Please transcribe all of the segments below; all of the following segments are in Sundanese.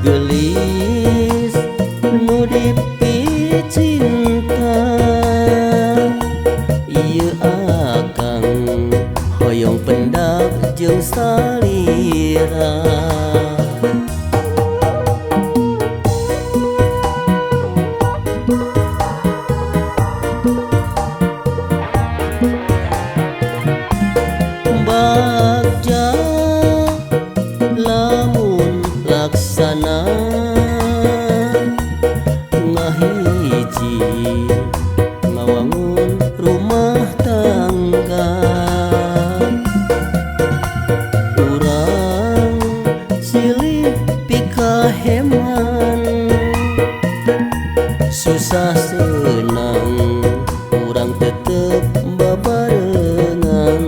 gelis nu dipicinta ieu akang hoyong pendak jeung salira. Bagja lamun laksana ngahiji ngawangun rumah tangga, urang silih pikaheman susah senang urang tetep babarengan.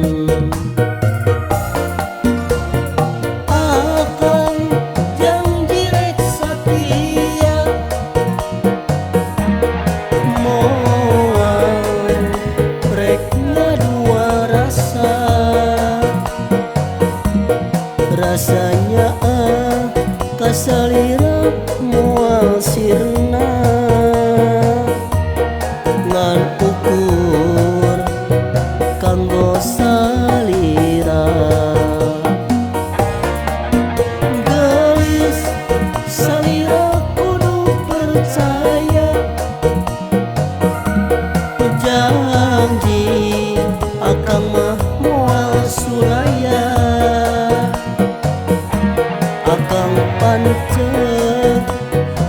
Rasanya kasalira moal sirna ngan ukur kanggo salira. Geus salira kudu percaya janji akang mah moal suraya. Akang pancet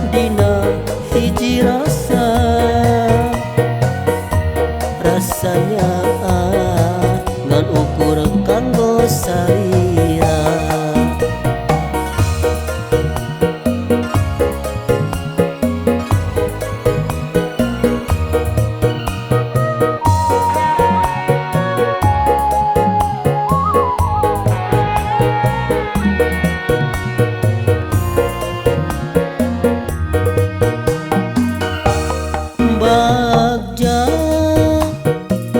dina hiji rasa, rasanya ngan ukur kanggo salira. Bagja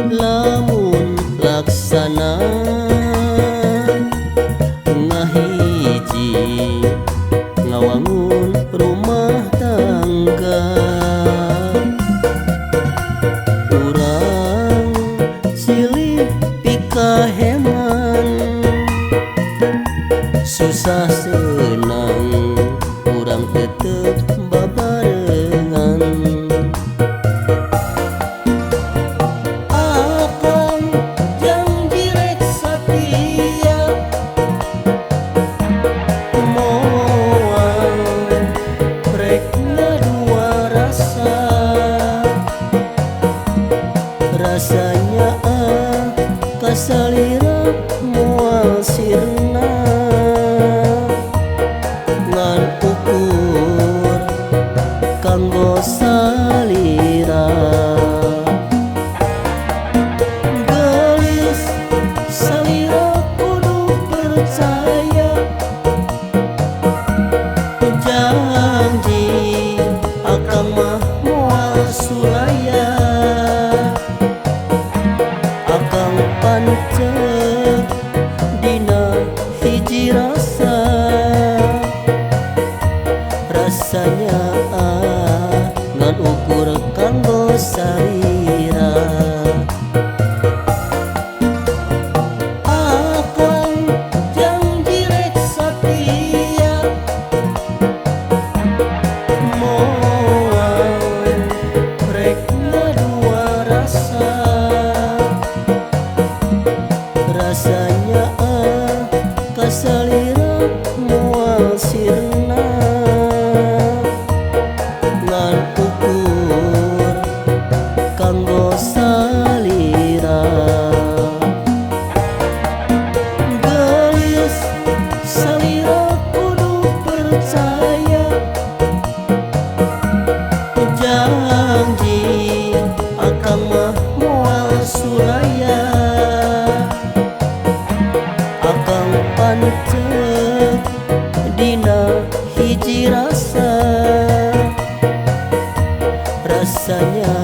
lamun laksana ngahiji ngawangun rumah tangga, urang silih pikaheman susah senang urang tetep babarengan. Rasanya kasalira moal sirna ngan ukur kanggo salira. Geus salira kudu percaya janji akang mah moal suraya. Akang pancet dina hiji rasa, rasanya ngan ukur kanggo salira. Akang janji rek satia moal rek ngadua rasa. Rasanya kasalira moal sirna ngan ukur kanggo salira. Geus salira kudu percaya janji akang mah moal suraya. Akang pancet dina hiji rasa, rasanya